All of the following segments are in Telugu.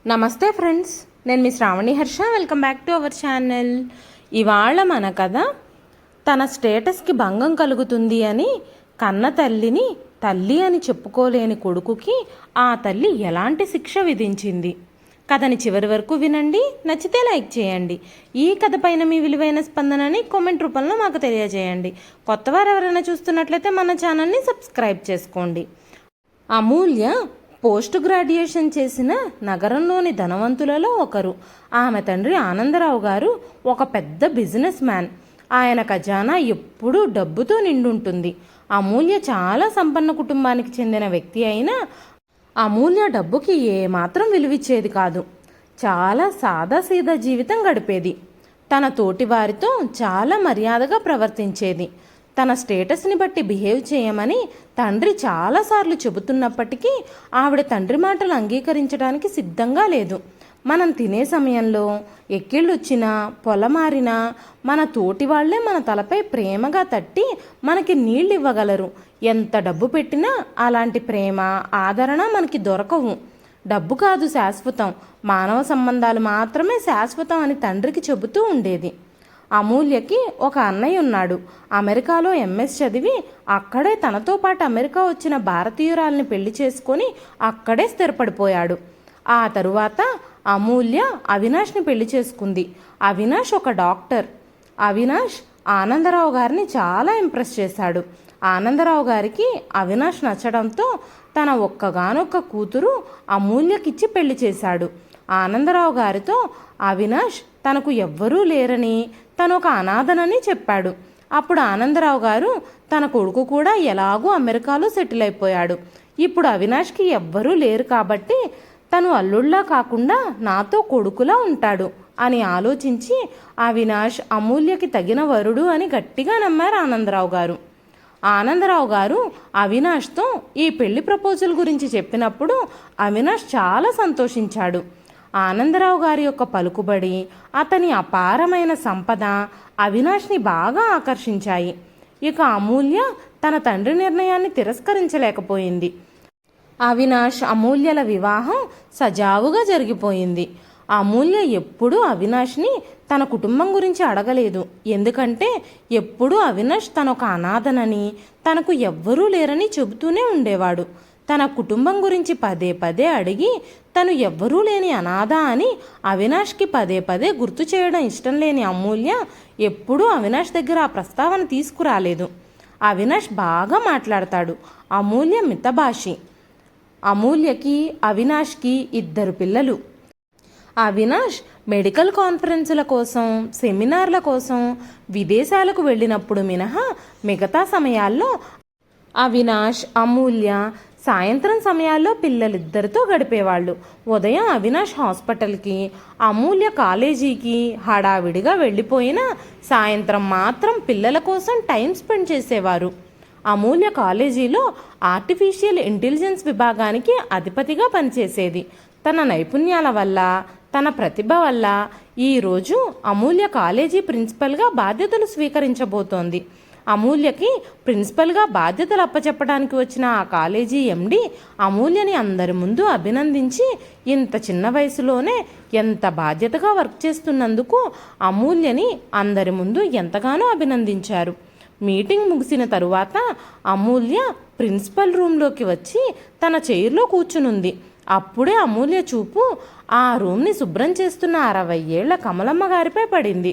నమస్తే ఫ్రెండ్స్, నేను మీ Sravani Harsha. Welcome back to our channel. ఇవాళ మన కథ తన స్టేటస్కి భంగం కలుగుతుంది అని కన్న తల్లిని తల్లి అని చెప్పుకోలేని కొడుకుకి ఆ తల్లి ఎలాంటి శిక్ష విధించింది. కథని చివరి వరకు వినండి. నచ్చితే లైక్ చేయండి. ఈ కథ పైన మీ విలువైన స్పందనని కామెంట్ రూపంలో మాకు తెలియజేయండి. కొత్తవారు ఎవరైనా చూస్తున్నట్లయితే మన ఛానల్ని సబ్స్క్రైబ్ చేసుకోండి. అమూల్య పోస్ట్ గ్రాడ్యుయేషన్ చేసిన నగరంలోని ధనవంతులలో ఒకరు. ఆమె తండ్రి ఆనందరావు గారు ఒక పెద్ద బిజినెస్ మ్యాన్. ఆయన ఖజానా ఎప్పుడూ డబ్బుతో నిండుంటుంది. అమూల్య చాలా సంపన్న కుటుంబానికి చెందిన వ్యక్తి అయినా అమూల్య డబ్బుకి ఏమాత్రం విలువిచ్చేది కాదు. చాలా సాదాసీదా జీవితం గడిపేది. తన తోటి వారితో చాలా మర్యాదగా ప్రవర్తించేది. తన స్టేటస్ని బట్టి బిహేవ్ చేయమని తండ్రి చాలాసార్లు చెబుతున్నప్పటికీ ఆవిడ తండ్రి మాటలు అంగీకరించడానికి సిద్ధంగా లేదు. మనం తినే సమయంలో ఎక్కిళ్ళొచ్చినా పొలమారినా మన తోటి వాళ్లే మన తలపై ప్రేమగా తట్టి మనకి నీళ్ళు ఇవ్వగలరు. ఎంత డబ్బు పెట్టినా అలాంటి ప్రేమ ఆదరణ మనకి దొరకవు. డబ్బు కాదు శాశ్వతం, మానవ సంబంధాలు మాత్రమే శాశ్వతం అని తండ్రికి చెబుతూ ఉండేది. అమూల్యకి ఒక అన్నయ్య ఉన్నాడు. అమెరికాలో ఎంఎస్ చదివి అక్కడే తనతో పాటు అమెరికా వచ్చిన భారతీయురాల్ని పెళ్లి చేసుకొని అక్కడే స్థిరపడిపోయాడు. ఆ తరువాత అమూల్య అవినాష్ని పెళ్లి చేసుకుంది. అవినాష్ ఒక డాక్టర్. అవినాష్ ఆనందరావు గారిని చాలా ఇంప్రెస్ చేశాడు. ఆనందరావు గారికి అవినాష్ నచ్చడంతో తన ఒక్కగానొక్క కూతురు అమూల్యకిచ్చి పెళ్లి చేశాడు. ఆనందరావు గారితో అవినాష్ తనకు ఎవ్వరూ లేరని, తను ఒక అనాథనని చెప్పాడు. అప్పుడు ఆనందరావు గారు తన కొడుకు కూడా ఎలాగూ అమెరికాలో సెటిల్ అయిపోయాడు. ఇప్పుడు అవినాష్కి ఎవ్వరూ లేరు కాబట్టి తను అల్లుళ్ళా కాకుండా నాతో కొడుకులా ఉంటాడు అని ఆలోచించి అవినాష్ అమూల్యకి తగిన వరుడు అని గట్టిగా నమ్మారు ఆనందరావు గారు. ఆనందరావు గారు అవినాష్తో ఈ పెళ్లి ప్రపోజల్ గురించి చెప్పినప్పుడు అవినాష్ చాలా సంతోషించాడు. ఆనందరావు గారి యొక్క పలుకుబడి, అతని అపారమైన సంపద అవినాష్ని బాగా ఆకర్షించాయి. ఇక అమూల్య తన తండ్రి నిర్ణయాన్ని తిరస్కరించలేకపోయింది. అవినాష్ అమూల్యల వివాహం సజావుగా జరిగిపోయింది. అమూల్య ఎప్పుడూ అవినాష్ని తన కుటుంబం గురించి అడగలేదు. ఎందుకంటే ఎప్పుడూ అవినాష్ తనొక అనాథనని, తనకు ఎవ్వరూ లేరని చెబుతూనే ఉండేవాడు. తన కుటుంబం గురించి పదే పదే అడిగి తను ఎవ్వరూ లేని అనాథ అని అవినాష్కి పదే పదే గుర్తు చేయడం ఇష్టం లేని అమూల్య ఎప్పుడూ అవినాష్ దగ్గర ఆ ప్రస్తావన తీసుకురాలేదు. అవినాష్ బాగా మాట్లాడతాడు. అమూల్య మితభాషి. అమూల్యకి అవినాష్కి 2 పిల్లలు. అవినాష్ మెడికల్ కాన్ఫరెన్సుల కోసం, సెమినార్ల కోసం విదేశాలకు వెళ్ళినప్పుడు మినహా మిగతా సమయాల్లో అవినాష్ అమూల్య సాయంత్రం సమయాల్లో పిల్లలిద్దరితో గడిపేవాళ్ళు. ఉదయం అవినాష్ హాస్పిటల్కి, అమూల్య కాలేజీకి హడావిడిగా వెళ్ళిపోయినా సాయంత్రం మాత్రం పిల్లల కోసం టైం స్పెండ్ చేసేవారు. అమూల్య కాలేజీలో ఆర్టిఫిషియల్ ఇంటెలిజెన్స్ విభాగానికి అధిపతిగా పనిచేసేది. తన నైపుణ్యాల వల్ల, తన ప్రతిభ వల్ల ఈరోజు అమూల్య కాలేజీ ప్రిన్సిపల్గా బాధ్యతలు స్వీకరించబోతోంది. అమూల్యకి ప్రిన్సిపల్గా బాధ్యతలు అప్పచెప్పడానికి వచ్చిన ఆ కాలేజీ ఎండి అమూల్యని అందరి ముందు అభినందించి ఇంత చిన్న వయసులోనే ఎంత బాధ్యతగా వర్క్ చేస్తున్నందుకు అమూల్యని అందరి ముందు ఎంతగానో అభినందించారు. మీటింగ్ ముగిసిన తరువాత అమూల్య ప్రిన్సిపల్ రూమ్లోకి వచ్చి తన చైర్లో కూర్చునుంది. అప్పుడే అమూల్య చూపు ఆ రూమ్ని శుభ్రం చేస్తున్న 60 ఏళ్ల కమలమ్మ గారిపై పడింది.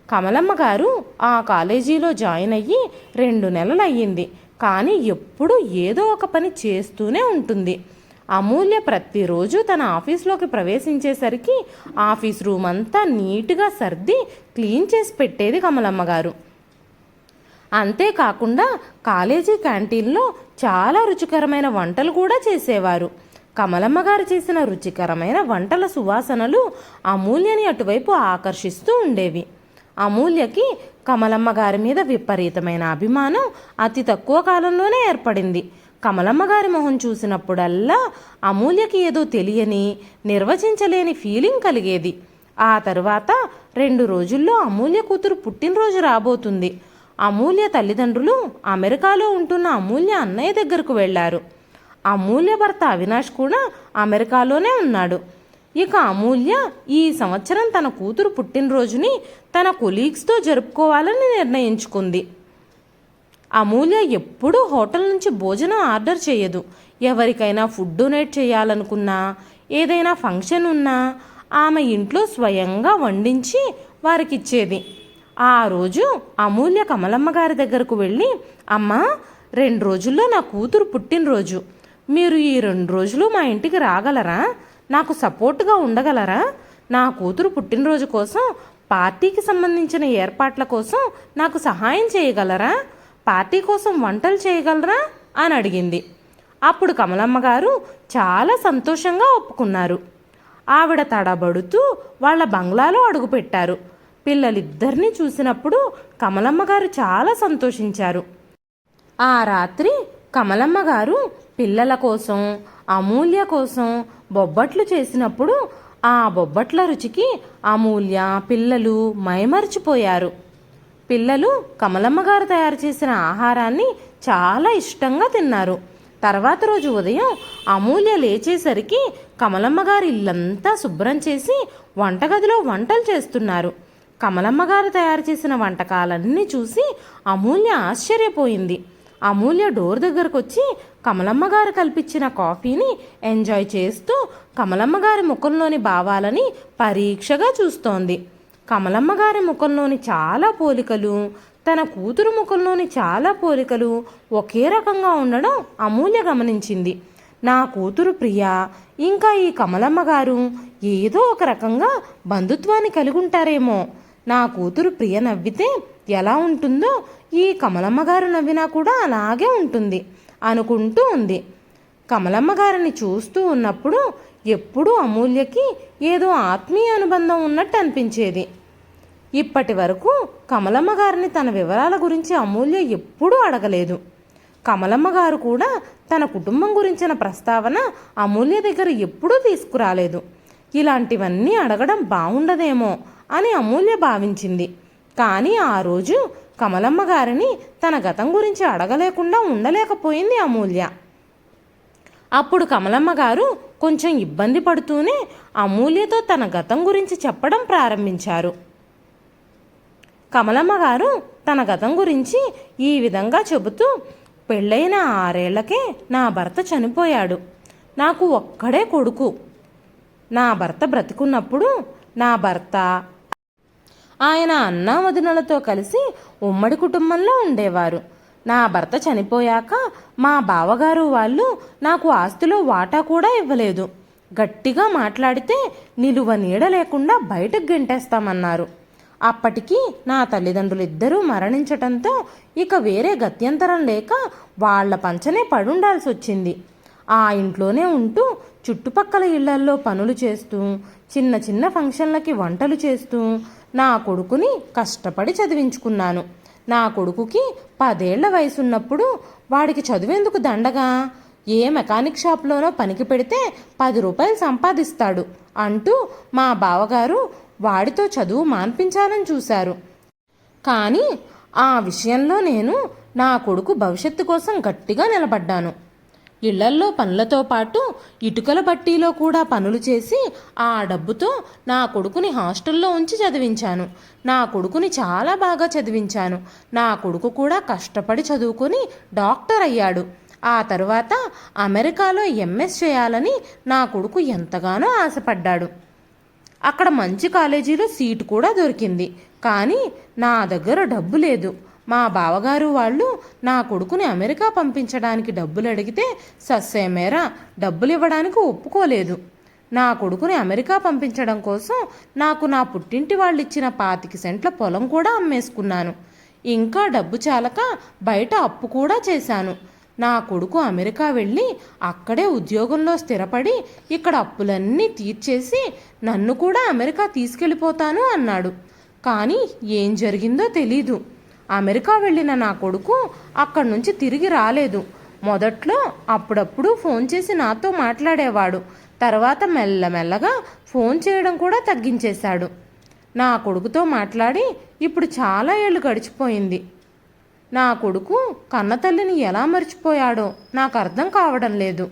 కమలమ్మ గారు ఆ కాలేజీలో జాయిన్ అయ్యి 2 నెలలు అయ్యింది. కానీ ఎప్పుడూ ఏదో ఒక పని చేస్తూనే ఉంటుంది. అమూల్య ప్రతిరోజు తన ఆఫీస్లోకి ప్రవేశించేసరికి ఆఫీస్ రూమ్ అంతా నీట్గా సర్ది క్లీన్ చేసి పెట్టేది కమలమ్మ గారు. అంతేకాకుండా కాలేజీ క్యాంటీన్లో చాలా రుచికరమైన వంటలు కూడా చేసేవారు. కమలమ్మ గారు చేసిన రుచికరమైన వంటల సువాసనలు అమూల్యని అటువైపు ఆకర్షిస్తూ ఉండేవి. అమూల్యకి కమలమ్మ గారి మీద విపరీతమైన అభిమానం అతి తక్కువ కాలంలోనే ఏర్పడింది. కమలమ్మ గారి మొహం చూసినప్పుడల్లా అమూల్యకి ఏదో తెలియని, నిర్వచించలేని ఫీలింగ్ కలిగేది. ఆ తరువాత 2 రోజుల్లో అమూల్య కూతురు పుట్టినరోజు రాబోతుంది. అమూల్య తల్లిదండ్రులు అమెరికాలో ఉంటున్న అమూల్య అన్నయ్య దగ్గరకు వెళ్లారు. అమూల్య భర్త అవినాష్ కూడా అమెరికాలోనే ఉన్నాడు. ఇక అమూల్య ఈ సంవత్సరం తన కూతురు పుట్టినరోజుని తన కొలీగ్స్తో జరుపుకోవాలని నిర్ణయించుకుంది. అమూల్య ఎప్పుడూ హోటల్ నుంచి భోజనం ఆర్డర్ చేయదు. ఎవరికైనా ఫుడ్ డొనేట్ చేయాలనుకున్నా, ఏదైనా ఫంక్షన్ ఉన్నా ఆమె ఇంట్లో స్వయంగా వండించి వారికి ఇచ్చేది. ఆ రోజు అమూల్య కమలమ్మ గారి దగ్గరకు వెళ్ళి, అమ్మా, 2 రోజుల్లో నా కూతురు పుట్టినరోజు, మీరు ఈ 2 రోజులు మా ఇంటికి రాగలరా? నాకు సపోర్ట్గా ఉండగలరా? నా కూతురు పుట్టినరోజు కోసం పార్టీకి సంబంధించిన ఏర్పాట్ల కోసం నాకు సహాయం చేయగలరా? పార్టీ కోసం వంటలు చేయగలరా అని అడిగింది. అప్పుడు కమలమ్మ గారు చాలా సంతోషంగా ఒప్పుకున్నారు. ఆవిడ తడబడుతూ వాళ్ళ బంగ్లాలో అడుగుపెట్టారు. పిల్లలిద్దరినీ చూసినప్పుడు కమలమ్మ గారు చాలా సంతోషించారు. ఆ రాత్రి కమలమ్మ గారు పిల్లల కోసం, అమూల్య కోసం బొబ్బట్లు చేసినప్పుడు ఆ బొబ్బట్ల రుచికి అమూల్య, పిల్లలు మైమర్చిపోయారు. పిల్లలు కమలమ్మ గారు తయారు చేసిన ఆహారాన్ని చాలా ఇష్టంగా తిన్నారు. తర్వాత రోజు ఉదయం అమూల్య లేచేసరికి కమలమ్మ గారు ఇల్లంతా శుభ్రం చేసి వంటగదిలో వంటలు చేస్తున్నారు. కమలమ్మ గారు తయారు చేసిన వంటకాలన్నీ చూసి అమూల్య ఆశ్చర్యపోయింది. అమూల్య డోర్ దగ్గరకు వచ్చి కమలమ్మ గారు కల్పించిన కాఫీని ఎంజాయ్ చేస్తూ కమలమ్మ గారి ముఖంలోని భావాలని పరీక్షగా చూస్తోంది. కమలమ్మ గారి ముఖంలోని చాలా పోలికలు, తన కూతురు ముఖంలోని చాలా పోలికలు ఒకే రకంగా ఉండడం అమూల్య గమనించింది. నా కూతురు ప్రియ ఇంకా ఈ కమలమ్మ గారు ఏదో ఒక రకంగా బంధుత్వాన్ని కలిగి ఉంటారేమో. నా కూతురు ప్రియ నవ్వితే ఎలా ఉంటుందో ఈ కమలమ్మ గారు నవ్వినా కూడా అలాగే ఉంటుంది అనుకుంటూ ఉంది. కమలమ్మ గారిని చూస్తూ ఉన్నప్పుడు ఎప్పుడూ అమూల్యకి ఏదో ఆత్మీయ అనుబంధం ఉన్నట్టు అనిపించేది. ఇప్పటి వరకు కమలమ్మ గారిని తన వివరాల గురించి అమూల్య ఎప్పుడూ అడగలేదు. కమలమ్మ గారు కూడా తన కుటుంబం గురించిన ప్రస్తావన అమూల్య దగ్గర ఎప్పుడూ తీసుకురాలేదు. ఇలాంటివన్నీ అడగడం బాగుండదేమో అని అమూల్య భావించింది. కానీ ఆ రోజు కమలమ్మ గారిని తన గతం గురించి అడగలేకుండా ఉండలేకపోయింది అమూల్య. అప్పుడు కమలమ్మ గారు కొంచెం ఇబ్బంది పడుతూనే అమూల్యతో తన గతం గురించి చెప్పడం ప్రారంభించారు. కమలమ్మ గారు తన గతం గురించి ఈ విధంగా చెబుతూ, పెళ్ళైన 6 ఏళ్లకే నా భర్త చనిపోయాడు. నాకు ఒక్కడే కొడుకు. నా భర్త బ్రతికున్నప్పుడు నా భర్త, ఆయన అన్నా వదినలతో కలిసి ఉమ్మడి కుటుంబంలో ఉండేవారు. నా భర్త చనిపోయాక మా బావగారు వాళ్ళు నాకు ఆస్తిలో వాటా కూడా ఇవ్వలేదు. గట్టిగా మాట్లాడితే నిలువ నీడ లేకుండా బయటకు గెంటేస్తామన్నారు. అప్పటికి నా తల్లిదండ్రులు ఇద్దరూ మరణించటంతో ఇక వేరే గత్యంతరం లేక వాళ్ల పంచనే పడుండాల్సి వచ్చింది. ఆ ఇంట్లోనే ఉంటూ చుట్టుపక్కల ఇళ్లల్లో పనులు చేస్తూ, చిన్న చిన్న ఫంక్షన్లకి వంటలు చేస్తూ నా కొడుకుని కష్టపడి చదివించుకున్నాను. నా కొడుకుకి 10 ఏళ్ల వయసున్నప్పుడు వాడికి చదువెందుకు దండగా, ఏ మెకానిక్ షాప్లోనో పనికి పెడితే 10 రూపాయలు సంపాదిస్తాడు అంటూ మా బావగారు వాడితో చదువు మాన్పించాలని చూశారు. కానీ ఆ విషయంలో నేను నా కొడుకు భవిష్యత్తు కోసం గట్టిగా నిలబడ్డాను. ఇళ్లల్లో పనులతో పాటు ఇటుకల బట్టీలో కూడా పనులు చేసి ఆ డబ్బుతో నా కొడుకుని హాస్టల్లో ఉంచి చదివించాను. నా కొడుకుని చాలా బాగా చదివించాను. నా కొడుకు కూడా కష్టపడి చదువుకొని డాక్టర్ అయ్యాడు. ఆ తరువాత అమెరికాలో ఎంఎస్ చేయాలని నా కొడుకు ఎంతగానో ఆశపడ్డాడు. అక్కడ మంచి కాలేజీలో సీటు కూడా దొరికింది. కానీ నా దగ్గర డబ్బు లేదు. మా బావగారు వాళ్ళు నా కొడుకుని అమెరికా పంపించడానికి డబ్బులు అడిగితే సస్సేమేరా డబ్బులు ఇవ్వడానికి ఒప్పుకోలేదు. నా కొడుకుని అమెరికా పంపించడం కోసం నాకు నా పుట్టింటి వాళ్ళు ఇచ్చిన 25 సెంట్ల పొలం కూడా అమ్మేసుకున్నాను. ఇంకా డబ్బు చాలక బయట అప్పు కూడా చేశాను. నా కొడుకు అమెరికా వెళ్ళి అక్కడే ఉద్యోగంలో స్థిరపడి ఇక్కడ అప్పులన్నీ తీర్చేసి నన్ను కూడా అమెరికా తీసుకెళ్ళిపోతాను అన్నాడు. కానీ ఏం జరిగిందో తెలీదు. అమెరికా వెళ్ళిన నా కొడుకు అక్కడి నుంచి తిరిగి రాలేదు. మొదట్లో అప్పుడప్పుడు ఫోన్ చేసి నాతో మాట్లాడేవాడు. తర్వాత మెల్లమెల్లగా ఫోన్ చేయడం కూడా తగ్గించేశాడు. నా కొడుకుతో మాట్లాడి ఇప్పుడు చాలా ఏళ్ళు గడిచిపోయింది. నా కొడుకు కన్నతల్లిని ఎలా మర్చిపోయాడో నాకు అర్థం కావడం లేదు.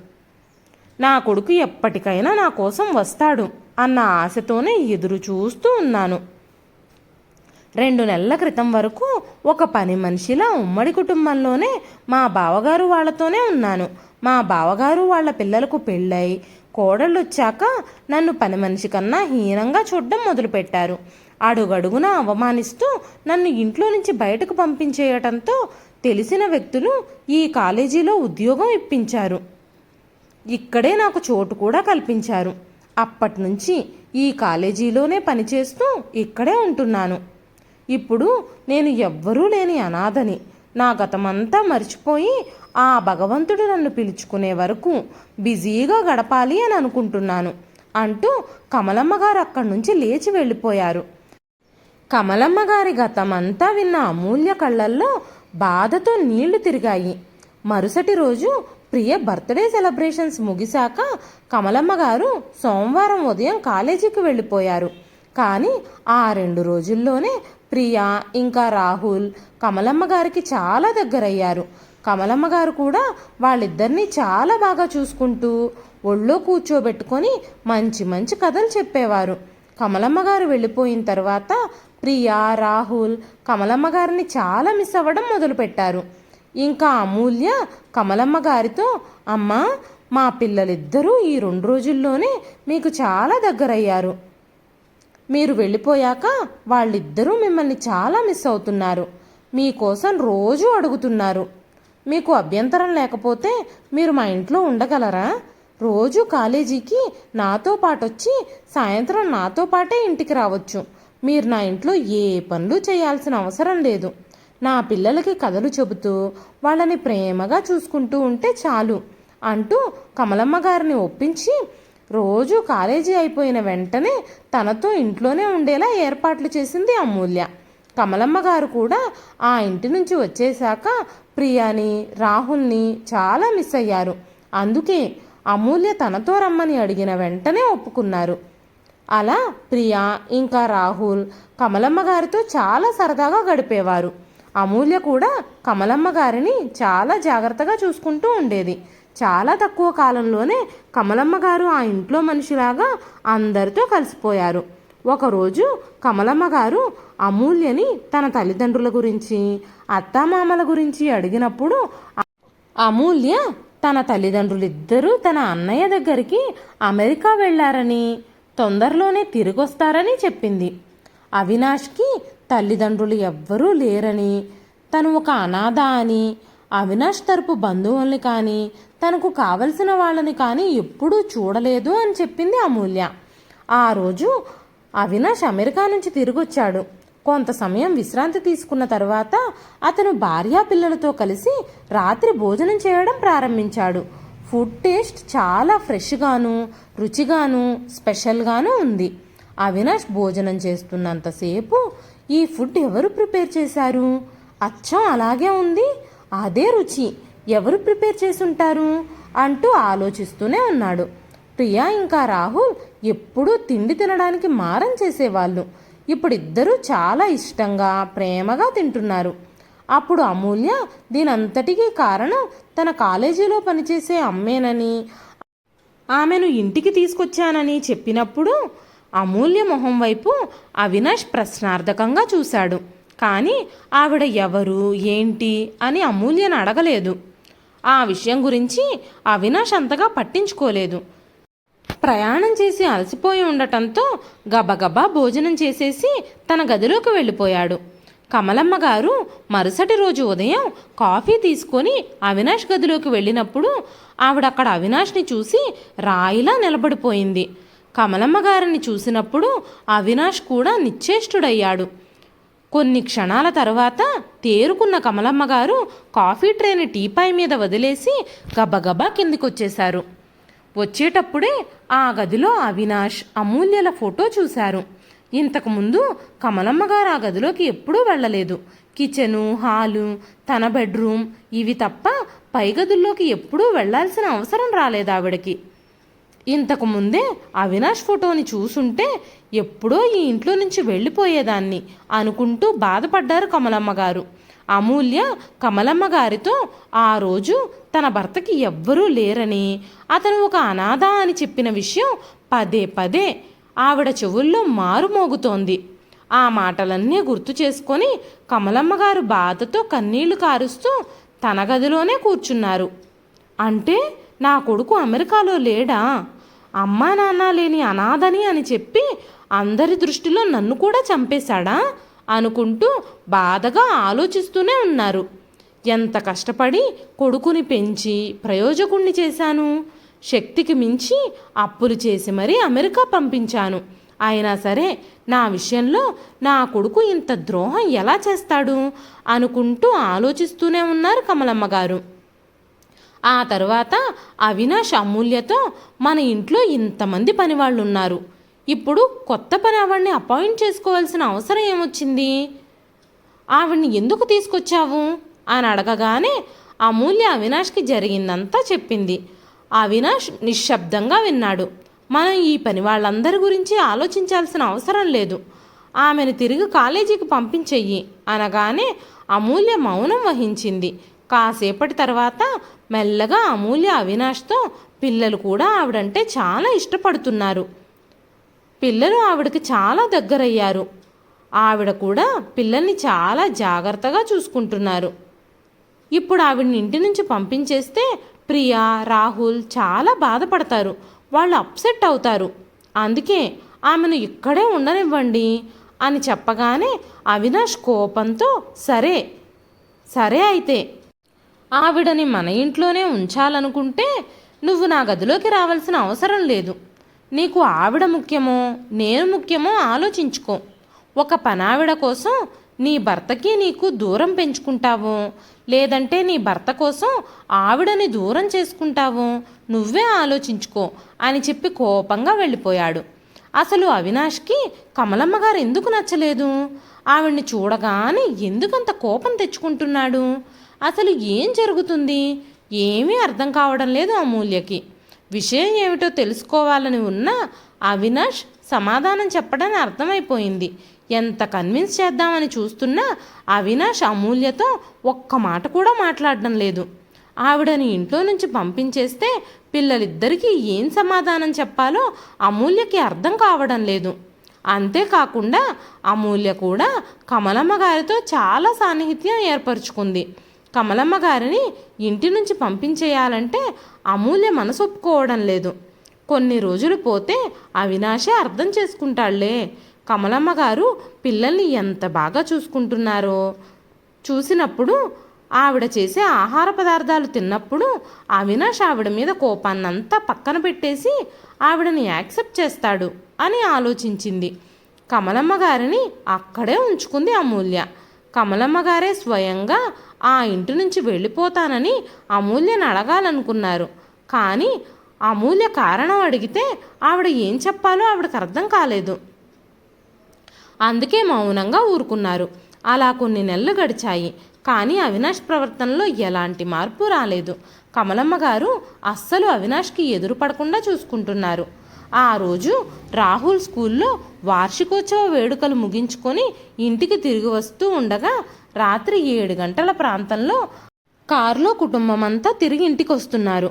నా కొడుకు ఎప్పటికైనా నా కోసం వస్తాడు. అన్న ఆశతోనే ఎదురు చూస్తూ ఉన్నాను. 2 నెలల క్రితం వరకు ఒక పని మనిషిలా ఉమ్మడి కుటుంబంలోనే మా బావగారు వాళ్ళతోనే ఉన్నాను. మా బావగారు వాళ్ళ పిల్లలకు పెళ్ళై కోడళ్ళు వచ్చాక నన్ను పని మనిషి కన్నా హీనంగా చూడడం మొదలుపెట్టారు. అడుగడుగునా అవమానిస్తూ నన్ను ఇంట్లో నుంచి బయటకు పంపించేయటంతో తెలిసిన వ్యక్తులు ఈ కాలేజీలో ఉద్యోగం ఇప్పించారు. ఇక్కడే నాకు చోటు కూడా కల్పించారు. అప్పటి నుంచి ఈ కాలేజీలోనే పనిచేస్తూ ఇక్కడే ఉంటున్నాను. ఇప్పుడు నేను ఎవ్వరూ లేని అనాథని. నా గతమంతా మర్చిపోయి ఆ భగవంతుడు నన్ను పిలుచుకునే వరకు బిజీగా గడపాలి అని అనుకుంటున్నాను అంటూ కమలమ్మ గారు అక్కడి నుంచి లేచి వెళ్ళిపోయారు. కమలమ్మ గారి గతమంతా విన్న అమూల్య కళ్ళల్లో బాధతో నీళ్లు తిరిగాయి. మరుసటి రోజు ప్రియ బర్త్డే సెలబ్రేషన్స్ ముగిశాక కమలమ్మ గారు సోమవారం ఉదయం కాలేజీకి వెళ్ళిపోయారు. కానీ ఆ 2 రోజుల్లోనే ప్రియా ఇంకా రాహుల్ కమలమ్మ గారికి చాలా దగ్గరయ్యారు. కమలమ్మ గారు కూడా వాళ్ళిద్దరినీ చాలా బాగా చూసుకుంటూ ఒళ్ళో కూర్చోబెట్టుకొని మంచి మంచి కథలు చెప్పేవారు. కమలమ్మ గారు వెళ్ళిపోయిన తర్వాత ప్రియా రాహుల్ కమలమ్మ గారిని చాలా మిస్ అవ్వడం మొదలుపెట్టారు. ఇంకా అమూల్య కమలమ్మ గారితో, అమ్మా, మా పిల్లలిద్దరూ ఈ 2 రోజుల్లోనే మీకు చాలా దగ్గరయ్యారు. మీరు వెళ్ళిపోయాక వాళ్ళిద్దరూ మిమ్మల్ని చాలా మిస్ అవుతున్నారు. మీకోసం రోజు అడుగుతున్నారు. మీకు అభ్యంతరం లేకపోతే మీరు మా ఇంట్లో ఉండగలరా? రోజు కాలేజీకి నాతో పాటు వచ్చి సాయంత్రం నాతో పాటే ఇంటికి రావచ్చు. మీరు నా ఇంట్లో ఏ పనులు చేయాల్సిన అవసరం లేదు. నా పిల్లలకి కథలు చెబుతూ వాళ్ళని ప్రేమగా చూసుకుంటూ ఉంటే చాలు అంటూ కమలమ్మ గారిని ఒప్పించి రోజు కాలేజీ అయిపోయిన వెంటనే తనతో ఇంట్లోనే ఉండేలా ఏర్పాట్లు చేసింది అమూల్య. కమలమ్మ గారు కూడా ఆ ఇంటి నుంచి వచ్చేశాక ప్రియాని రాహుల్ని చాలా మిస్ అయ్యారు. అందుకే అమూల్య తనతో రమ్మని అడిగిన వెంటనే ఒప్పుకున్నారు. అలా ప్రియా ఇంకా రాహుల్ కమలమ్మ గారితో చాలా సరదాగా గడిపేవారు. అమూల్య కూడా కమలమ్మ గారిని చాలా జాగ్రత్తగా చూసుకుంటూ ఉండేది. చాలా తక్కువ కాలంలోనే కమలమ్మ గారు ఆ ఇంట్లో మనిషిలాగా అందరితో కలిసిపోయారు. ఒకరోజు కమలమ్మ గారు అమూల్యని తన తల్లిదండ్రుల గురించి అత్తామామల గురించి అడిగినప్పుడు అమూల్య తన తల్లిదండ్రులిద్దరూ తన అన్నయ్య దగ్గరికి అమెరికా వెళ్ళారని తొందరలోనే తిరిగొస్తారని చెప్పింది. అవినాష్కి తల్లిదండ్రులు ఎవ్వరూ లేరని, తను ఒక అనాథ అని, అవినాష్ తరపు బంధువుల్ని కానీ తనకు కావలసిన వాళ్ళని కానీ ఎప్పుడూ చూడలేదు అని చెప్పింది అమూల్య. ఆ రోజు అవినాష్ అమెరికా నుంచి తిరిగొచ్చాడు. కొంత సమయం విశ్రాంతి తీసుకున్న తర్వాత అతను భార్యా పిల్లలతో కలిసి రాత్రి భోజనం చేయడం ప్రారంభించాడు. ఫుడ్ టేస్ట్ చాలా ఫ్రెష్గాను రుచిగాను స్పెషల్గాను ఉంది. అవినాష్ భోజనం చేస్తున్నంతసేపు ఈ ఫుడ్ ఎవరు ప్రిపేర్ చేశారు? అచ్చం అలాగే ఉంది, అదే రుచి, ఎవరు ప్రిపేర్ చేసుంటారు అంటూ ఆలోచిస్తూనే ఉన్నాడు. ప్రియా ఇంకా రాహుల్ ఎప్పుడూ తిండి తినడానికి మారం చేసేవాళ్ళు. ఇప్పుడు ఇద్దరూ చాలా ఇష్టంగా ప్రేమగా తింటున్నారు. అప్పుడు అమూల్య దీనంతటికీ కారణం తన కాలేజీలో పనిచేసే అమ్మేనని, ఆమెను ఇంటికి తీసుకొచ్చానని చెప్పినప్పుడు అమూల్య మొహం వైపు అవినాష్ ప్రశ్నార్థకంగా చూశాడు. కానీ ఆవిడ ఎవరు ఏంటి అని అమూల్యను అడగలేదు. ఆ విషయం గురించి అవినాష్ అంతగా పట్టించుకోలేదు. ప్రయాణం చేసి అలసిపోయి ఉండటంతో గబగబా భోజనం చేసేసి తన గదిలోకి వెళ్ళిపోయాడు. కమలమ్మ గారు మరుసటి రోజు ఉదయం కాఫీ తీసుకొని అవినాష్ గదిలోకి వెళ్ళినప్పుడు ఆవిడక్కడ అవినాష్ని చూసి రాయిలా నిలబడిపోయింది. కమలమ్మ గారిని చూసినప్పుడు అవినాష్ కూడా నిశ్చేష్టుడయ్యాడు. కొన్ని క్షణాల తర్వాత తేరుకున్న కమలమ్మ గారు కాఫీ ట్రేని టీపాయ్ మీద వదిలేసి గబగబా కిందికొచ్చేశారు. వచ్చేటప్పుడే ఆ గదిలో అవినాష్ అమూల్యల ఫోటో చూశారు. ఇంతకుముందు కమలమ్మ గారు ఆ గదిలోకి ఎప్పుడూ వెళ్ళలేదు. కిచెను, హాలు, తన బెడ్రూమ్ ఇవి తప్ప పై గదుల్లోకి ఎప్పుడూ వెళ్లాల్సిన అవసరం రాలేదు ఆవిడకి. ఇంతకుముందే అవినాష్ ఫోటోని చూసుంటే ఎప్పుడో ఈ ఇంట్లో నుంచి వెళ్ళిపోయేదాన్ని అనుకుంటూ బాధపడ్డారు కమలమ్మ గారు. అమూల్య కమలమ్మ గారితో ఆ రోజు తన భర్తకి ఎవ్వరూ లేరని, అతను ఒక అనాథ అని చెప్పిన విషయం పదే పదే ఆవిడ చెవుల్లో మారుమోగుతోంది. ఆ మాటలన్నీ గుర్తు చేసుకొని కమలమ్మగారు బాధతో కన్నీళ్లు కారుస్తూ తన గదిలోనే కూర్చున్నారు. అంటే నా కొడుకు అమెరికాలో లేడా? అమ్మా నాన్న లేని అనాథని అని చెప్పి అందరి దృష్టిలో నన్ను కూడా చంపేశాడా అనుకుంటూ బాధగా ఆలోచిస్తూనే ఉన్నారు. ఎంత కష్టపడి కొడుకుని పెంచి ప్రయోజకుణ్ణి చేశాను. శక్తికి మించి అప్పులు చేసి మరీ అమెరికా పంపించాను. అయినా సరే నా విషయంలో నా కొడుకు ఇంత ద్రోహం ఎలా చేస్తాడు అనుకుంటూ ఆలోచిస్తూనే ఉన్నారు కమలమ్మ గారు. ఆ తర్వాత అవినాష్ అమూల్యతో మన ఇంట్లో ఇంతమంది పనివాళ్ళు ఉన్నారు, ఇప్పుడు కొత్త పని ఆవిడ్ని అపాయింట్ చేసుకోవాల్సిన అవసరం ఏమొచ్చింది, ఆవిడ్ని ఎందుకు తీసుకొచ్చావు అని అడగగానే అమూల్య అవినాష్కి జరిగిందంతా చెప్పింది. అవినాష్ నిశ్శబ్దంగా విన్నాడు. మనం ఈ పని వాళ్ళందరి గురించి ఆలోచించాల్సిన అవసరం లేదు, ఆమెను తిరిగి కాలేజీకి పంపించెయ్యి అనగానే అమూల్య మౌనం వహించింది. కాసేపటి తర్వాత మెల్లగా అమూల్య అవినాష్తో పిల్లలు కూడా ఆవిడంటే చాలా ఇష్టపడుతున్నారు. పిల్లలు ఆవిడకి చాలా దగ్గరయ్యారు. ఆవిడ కూడా పిల్లల్ని చాలా జాగ్రత్తగా చూసుకుంటున్నారు. ఇప్పుడు ఆవిడ్ని ఇంటి నుంచి పంపించేస్తే ప్రియా, రాహుల్ చాలా బాధపడతారు, వాళ్ళు అప్సెట్ అవుతారు. అందుకే ఆమెను ఇక్కడే ఉండనివ్వండి అని చెప్పగానే అవినాష్ కోపంతో సరే సరే అయితే ఆవిడని మన ఇంట్లోనే ఉంచాలనుకుంటే నువ్వు నా గదిలోకి రావాల్సిన అవసరం లేదు. నీకు ఆవిడ ముఖ్యమో నేను ముఖ్యమో ఆలోచించుకో. ఒక పనావిడ కోసం నీ భర్తకి నీకు దూరం పెంచుకుంటావో లేదంటే నీ భర్త కోసం ఆవిడని దూరం చేసుకుంటావో నువ్వే ఆలోచించుకో అని చెప్పి కోపంగా వెళ్ళిపోయాడు. అసలు అవినాష్కి కమలమ్మ గారు ఎందుకు నచ్చలేదు? ఆవిడ్ని చూడగానే ఎందుకంత కోపం తెచ్చుకుంటున్నాడు? అసలు ఏం జరుగుతుంది? ఏమీ అర్థం కావడం లేదు అమూల్యకి. విషయం ఏమిటో తెలుసుకోవాలని ఉన్నా అవినాష్ సమాధానం చెప్పడానికి అర్థమైపోయింది. ఎంత కన్విన్స్ చేద్దామని చూస్తున్నా అవినాష్ అమూల్యతో ఒక్క మాట కూడా మాట్లాడడం లేదు. ఆవిడని ఇంట్లో నుంచి పంపించేస్తే పిల్లలిద్దరికీ ఏం సమాధానం చెప్పాలో అమూల్యకి అర్థం కావడం లేదు. అంతేకాకుండా అమూల్య కూడా కమలమ్మ గారితో చాలా సాన్నిహిత్యం ఏర్పరచుకుంది. కమలమ్మ గారిని ఇంటి నుంచి పంపించేయాలంటే అమూల్య మనసు ఒప్పుకోవడం లేదు. కొన్ని రోజులు పోతే అవినాషే అర్థం చేసుకుంటాళ్లే. కమలమ్మ గారు పిల్లల్ని ఎంత బాగా చూసుకుంటున్నారో చూసినప్పుడు, ఆవిడ చేసే ఆహార పదార్థాలు తిన్నప్పుడు అవినాష్ ఆవిడ మీద కోపాన్నంతా పక్కన పెట్టేసి ఆవిడని యాక్సెప్ట్ చేస్తాడు అని ఆలోచించింది. కమలమ్మ గారిని అక్కడే ఉంచుకుంది అమూల్య. కమలమ్మ గారే స్వయంగా ఆ ఇంటి నుంచి వెళ్ళిపోతానని అమూల్యని అడగాలనుకున్నారు. కానీ అమూల్య కారణం అడిగితే ఆవిడ ఏం చెప్పాలో ఆవిడకి అర్థం కాలేదు. అందుకే మౌనంగా ఊరుకున్నారు. అలా కొన్ని నెలలు గడిచాయి. కానీ అవినాష్ ప్రవర్తనలో ఎలాంటి మార్పు రాలేదు. కమలమ్మ గారు అస్సలు అవినాష్కి ఎదురుపడకుండా చూసుకుంటున్నారు. ఆ రోజు రాహుల్ స్కూల్లో వార్షికోత్సవ వేడుకలు ముగించుకొని ఇంటికి తిరిగి వస్తూ ఉండగా రాత్రి 7 గంటల ప్రాంతంలో కారులో కుటుంబమంతా తిరిగి ఇంటికి వస్తున్నారు.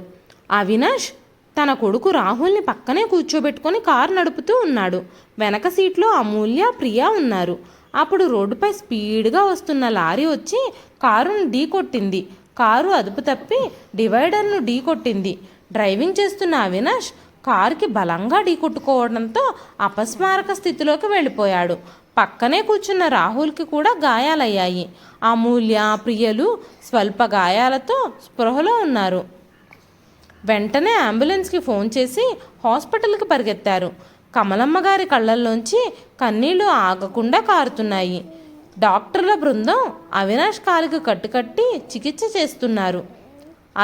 అవినాష్ తన కొడుకు రాహుల్ని పక్కనే కూర్చోబెట్టుకొని కారు నడుపుతూ ఉన్నాడు. వెనక సీట్లో అమూల్య, ప్రియా ఉన్నారు. అప్పుడు రోడ్డుపై స్పీడ్గా వస్తున్న లారీ వచ్చి కారును ఢీకొట్టింది. కారు అదుపు తప్పి డివైడర్ను ఢీకొట్టింది. డ్రైవింగ్ చేస్తున్న అవినాష్ కారుకి బలంగా ఢీకొట్టుకోవడంతో అపస్మారక స్థితిలోకి వెళ్ళిపోయాడు. పక్కనే కూర్చున్న రాహుల్కి కూడా గాయాలయ్యాయి. అమూల్య, ప్రియలు స్వల్ప గాయాలతో స్పృహలో ఉన్నారు. వెంటనే అంబులెన్స్కి ఫోన్ చేసి హాస్పిటల్కి పరిగెత్తారు. కమలమ్మ గారి కళ్ళల్లోంచి కన్నీళ్లు ఆగకుండా కారుతున్నాయి. డాక్టర్ల బృందం అవినాష్ కాలికి కట్టుకట్టి చికిత్స చేస్తున్నారు.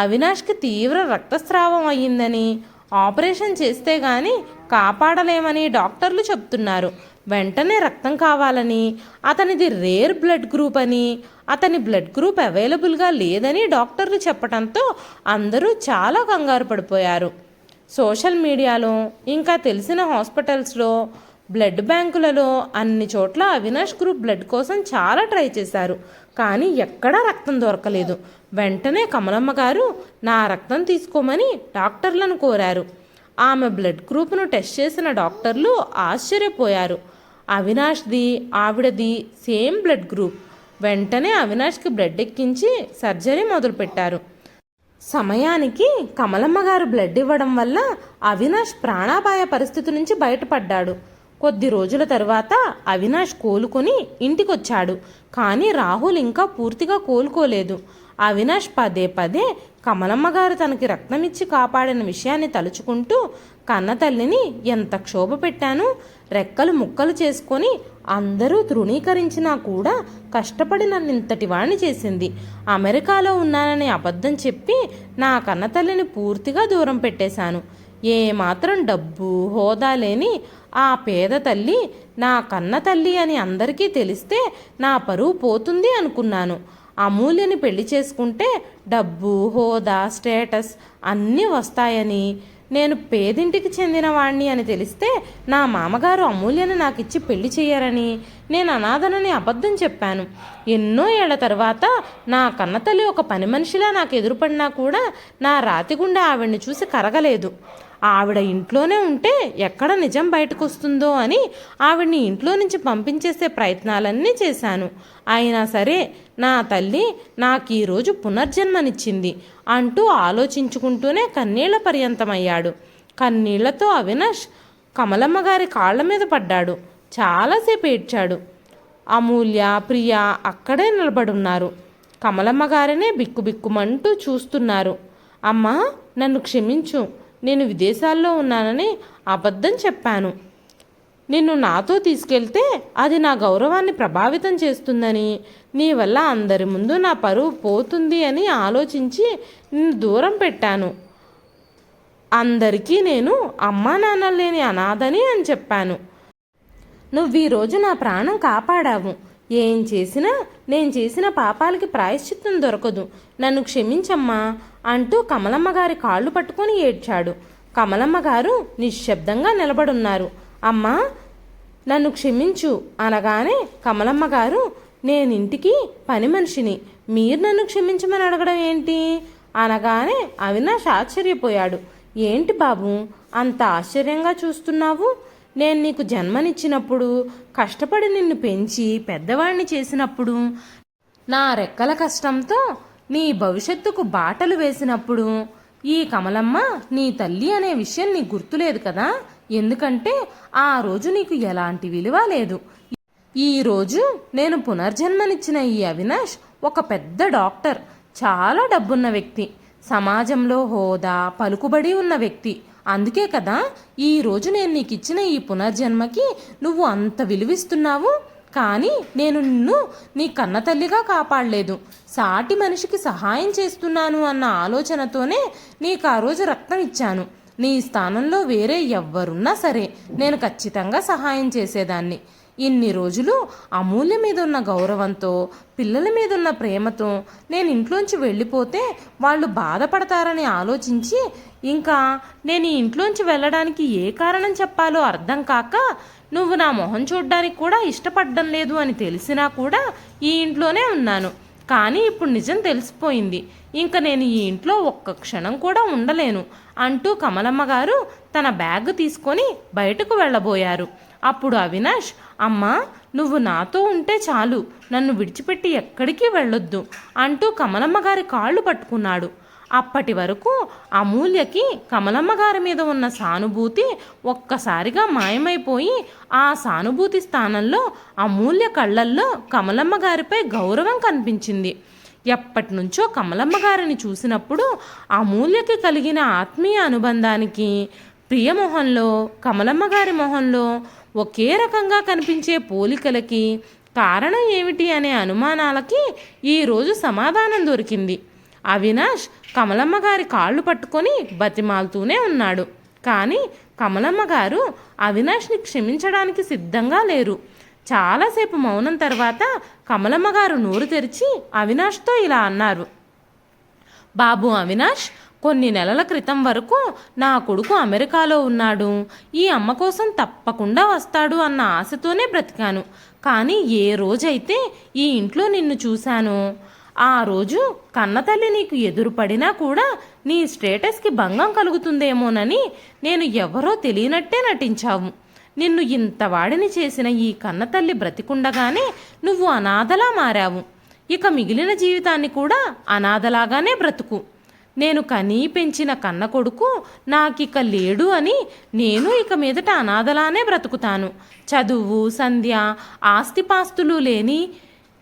అవినాష్కి తీవ్ర రక్తస్రావం అయ్యిందని, ఆపరేషన్ చేస్తే గాని కాపాడలేమని డాక్టర్లు చెప్తున్నారు. వెంటనే రక్తం కావాలని, అతనిది రేర్ బ్లడ్ గ్రూప్ అని, అతని బ్లడ్ గ్రూప్ అవైలబుల్గా లేదని డాక్టర్లు చెప్పడంతో అందరూ చాలా కంగారు పడిపోయారు. సోషల్ మీడియాలో, ఇంకా తెలిసిన హాస్పిటల్స్లో, బ్లడ్ బ్యాంకులలో అన్ని చోట్ల అవినాష్ గ్రూప్ బ్లడ్ కోసం చాలా ట్రై చేశారు. కానీ ఎక్కడా రక్తం దొరకలేదు. వెంటనే కమలమ్మ గారు నా రక్తం తీసుకోమని డాక్టర్లను కోరారు. ఆమె బ్లడ్ గ్రూప్ను టెస్ట్ చేసిన డాక్టర్లు ఆశ్చర్యపోయారు. అవినాష్ది ఆవిడది సేమ్ బ్లడ్ గ్రూప్. వెంటనే అవినాష్కి బ్లడ్ ఎక్కించి సర్జరీ మొదలుపెట్టారు. సమయానికి కమలమ్మ గారు బ్లడ్ ఇవ్వడం వల్ల అవినాష్ ప్రాణాపాయ పరిస్థితి నుంచి బయటపడ్డాడు. కొద్ది రోజుల తర్వాత అవినాష్ కోలుకొని ఇంటికొచ్చాడు. కానీ రాహుల్ ఇంకా పూర్తిగా కోలుకోలేదు. అవినాష్ పదే పదే కమలమ్మ గారు తనకి రక్తమిచ్చి కాపాడిన విషయాన్ని తలుచుకుంటూ కన్నతల్లిని ఎంత క్షోభ పెట్టాను, రెక్కలు ముక్కలు చేసుకొని అందరూ తృణీకరించినా కూడా కష్టపడి నన్ను ఇంతటి వాణ్ణి చేసింది. అమెరికాలో ఉన్నానని అబద్ధం చెప్పి నా కన్నతల్లిని పూర్తిగా దూరం పెట్టేశాను. ఏమాత్రం డబ్బు హోదా లేని ఆ పేద తల్లి నా కన్న తల్లి అని అందరికీ తెలిస్తే నా పరువు పోతుంది అనుకున్నాను. అమూల్యని పెళ్లి చేసుకుంటే డబ్బు హోదా స్టేటస్ అన్నీ వస్తాయని, నేను పేదింటికి చెందిన వాణ్ణి అని తెలిస్తే నా మామగారు అమూల్యని నాకు ఇచ్చి పెళ్లి చేయరని, నేను అనాథనని అబద్ధం చెప్పాను. ఎన్నో ఏళ్ల తర్వాత నా కన్నతల్లి ఒక పని మనిషిలా నాకు ఎదురుపడినా కూడా నా రాతిగుండె ఆవిడ్ని చూసి కరగలేదు. ఆవిడ ఇంట్లోనే ఉంటే ఎక్కడ నిజం బయటకు వస్తుందో అని ఆవిడ్ని ఇంట్లో నుంచి పంపించేసే ప్రయత్నాలన్నీ చేశాను. అయినా సరే నా తల్లి నాకు ఈరోజు పునర్జన్మనిచ్చింది అంటూ ఆలోచించుకుంటూనే కన్నీళ్ల పర్యంతమయ్యాడు. కన్నీళ్లతో అవినాష్ కమలమ్మ గారి కాళ్ల మీద పడ్డాడు. చాలాసేపు ఏడ్చాడు. అమూల్య ప్రియ అక్కడే నిలబడున్నారు. కమలమ్మ గారినే బిక్కుబిక్కుమంటూ చూస్తున్నారు. అమ్మా, నన్ను క్షమించు. నేను విదేశాల్లో ఉన్నానని అబద్ధం చెప్పాను. నిన్ను నాతో తీసుకెళ్తే అది నా గౌరవాన్ని ప్రభావితం చేస్తుందని, నీ వల్ల అందరి ముందు నా పరువు పోతుంది అని ఆలోచించి నిన్ను దూరం పెట్టాను. అందరికీ నేను అమ్మా నాన్న లేని అనాథని అని చెప్పాను. నువ్వు ఈరోజు నా ప్రాణం కాపాడావు. ఏం చేసినా నేను చేసిన పాపాలకి ప్రాయశ్చిత్తం దొరకదు. నన్ను క్షమించమ్మా అంటూ కమలమ్మ గారి కాళ్ళు పట్టుకొని ఏడ్చాడు. కమలమ్మ గారు నిశ్శబ్దంగా నిలబడున్నారు. అమ్మా, నన్ను క్షమించు అనగానే కమలమ్మ గారు, నేనింటికి పని మనిషిని, మీరు నన్ను క్షమించమని అడగడం ఏంటి అనగానే అవినాష్ ఆశ్చర్యపోయాడు. ఏంటి బాబు అంత ఆశ్చర్యంగా చూస్తున్నావు? నేను నీకు జన్మనిచ్చినప్పుడు, కష్టపడి నిన్ను పెంచి పెద్దవాడిని చేసినప్పుడు, నా రెక్కల కష్టంతో నీ భవిష్యత్తుకు బాటలు వేసినప్పుడు ఈ కమలమ్మ నీ తల్లి అనే విషయం నీకు గుర్తులేదు కదా? ఎందుకంటే ఆ రోజు నీకు ఎలాంటి విలువ లేదు. ఈరోజు నేను పునర్జన్మనిచ్చిన ఈ అవినాష్ ఒక పెద్ద డాక్టర్, చాలా డబ్బున్న వ్యక్తి, సమాజంలో హోదా పలుకుబడి ఉన్న వ్యక్తి. అందుకే కదా ఈరోజు నేను నీకు ఇచ్చిన ఈ పునర్జన్మకి నువ్వు అంత విలువిస్తున్నావు. కానీ నేను నిన్ను నీ కన్నతల్లిగా కాపాడలేదు, సాటి మనిషికి సహాయం చేస్తున్నాను అన్న ఆలోచనతోనే నీకు ఆ రోజు రక్తం ఇచ్చాను. నీ స్థానంలో వేరే ఎవ్వరున్నా సరే నేను ఖచ్చితంగా సహాయం చేసేదాన్ని. ఇన్ని రోజులు అమూల్య మీద ఉన్న గౌరవంతో, పిల్లల మీద ఉన్న ప్రేమతో నేను ఇంట్లోంచి వెళ్ళిపోతే వాళ్ళు బాధపడతారని ఆలోచించి, ఇంకా నేను ఈ ఇంట్లోంచి వెళ్ళడానికి ఏ కారణం చెప్పాలో అర్థం కాక, నువ్వు నా మొహం చూడ్డానికి కూడా ఇష్టపడడం లేదు అని తెలిసినా కూడా ఈ ఇంట్లోనే ఉన్నాను. కానీ ఇప్పుడు నిజం తెలిసిపోయింది. ఇంకా నేను ఈ ఇంట్లో ఒక్క క్షణం కూడా ఉండలేను అంటూ కమలమ్మ గారు తన బ్యాగ్ తీసుకొని బయటకు వెళ్ళబోయారు. అప్పుడు అవినాష్, అమ్మా, నువ్వు నాతో ఉంటే చాలు, నన్ను విడిచిపెట్టి ఎక్కడికి వెళ్ళొద్దు అంటూ కమలమ్మ గారి కాళ్ళు పట్టుకున్నాడు. అప్పటి వరకు అమూల్యకి కమలమ్మ గారి మీద ఉన్న సానుభూతి ఒక్కసారిగా మాయమైపోయి, ఆ సానుభూతి స్థానంలో అమూల్య కళ్ళల్లో కమలమ్మ గారిపై గౌరవం కనిపించింది. ఎప్పటి నుంచో కమలమ్మ గారిని చూసినప్పుడు అమూల్యకి కలిగిన ఆత్మీయ అనుబంధానికి, ప్రియమొహంలో కమలమ్మ గారి మొహంలో ఒకే రకంగా కనిపించే పోలికలకి కారణం ఏమిటి అనే అనుమానాలకి ఈరోజు సమాధానం దొరికింది. అవినాష్ కమలమ్మ గారి కాళ్ళు పట్టుకొని బతిమాలుతూనే ఉన్నాడు. కానీ కమలమ్మ గారు అవినాష్ని క్షమించడానికి సిద్ధంగా లేరు. చాలాసేపు మౌనం తర్వాత కమలమ్మ గారు నోరు తెరిచి అవినాష్తో ఇలా అన్నారు. బాబు అవినాష్, కొన్ని నెలల క్రితం వరకు నా కొడుకు అమెరికాలో ఉన్నాడు, ఈ అమ్మ కోసం తప్పకుండా వస్తాడు అన్న ఆశతోనే బ్రతికాను. కానీ ఏ రోజైతే ఈ ఇంట్లో నిన్ను చూశానో ఆ రోజు కన్నతల్లి నీకు ఎదురుపడినా కూడా నీ స్టేటస్కి భంగం కలుగుతుందేమోనని నేను ఎవరో తెలియనట్టే నటించావు. నిన్ను ఇంత వాడిని చేసిన ఈ కన్నతల్లి బ్రతికుండగానే నువ్వు అనాథలా మారావు. ఇక మిగిలిన జీవితాన్ని కూడా అనాథలాగానే బ్రతుకు. నేను కనీ పెంచిన కన్న కొడుకు నాకిక లేడు అని నేను ఇక మీదట అనాథలానే బ్రతుకుతాను. చదువు, సంధ్య, ఆస్తిపాస్తులు లేని,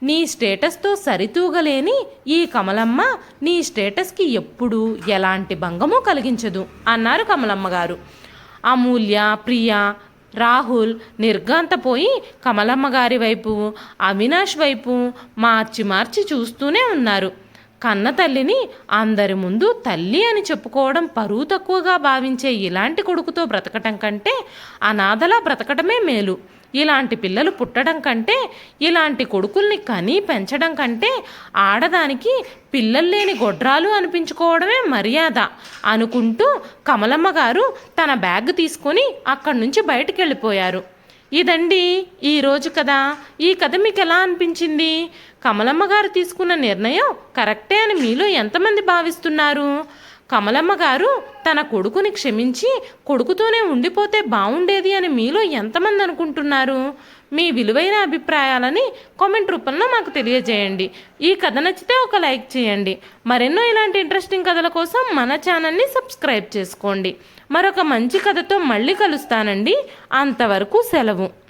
నీ స్టేటస్తో సరితూగలేని ఈ కమలమ్మ నీ స్టేటస్కి ఎప్పుడూ ఎలాంటి భంగమూ కలిగించదు అన్నారు కమలమ్మ గారు. అమూల్య, ప్రియ, రాహుల్ నిర్ఘాంతపోయి కమలమ్మ గారి వైపు, అవినాష్ వైపు మార్చి మార్చి చూస్తూనే ఉన్నారు. కన్న తల్లిని అందరి ముందు తల్లి అని చెప్పుకోవడం పరువు తక్కువగా భావించే ఇలాంటి కొడుకుతో బ్రతకటం కంటే అనాథలా బ్రతకటమే మేలు. ఇలాంటి పిల్లలు పుట్టడం కంటే, ఇలాంటి కొడుకుల్ని కని పెంచడం కంటే ఆడదానికి పిల్లలు లేని గొడ్రాలు అనిపించుకోవడమే మర్యాద అనుకుంటూ కమలమ్మ గారు తన బ్యాగ్ తీసుకొని అక్కడి నుంచి బయటికి వెళ్ళిపోయారు. ఇదండి ఈరోజు కథ. ఈ కథ మీకు ఎలా అనిపించింది? కమలమ్మ గారు తీసుకున్న నిర్ణయం కరెక్టే అని మీలో ఎంతమంది భావిస్తున్నారు? కమలమ్మ గారు తన కొడుకుని క్షమించి కొడుకుతోనే ఉండిపోతే బాగుండేది అని మీలో ఎంతమంది అనుకుంటున్నారు? మీ విలువైన అభిప్రాయాలని కామెంట్ రూపంలో మాకు తెలియజేయండి. ఈ కథ నచ్చితే ఒక లైక్ చేయండి. మరెన్నో ఇలాంటి ఇంట్రెస్టింగ్ కథల కోసం మన ఛానల్ని సబ్స్క్రైబ్ చేసుకోండి. మరొక మంచి కథతో మళ్ళీ కలుస్తానండి. అంతవరకు సెలవు.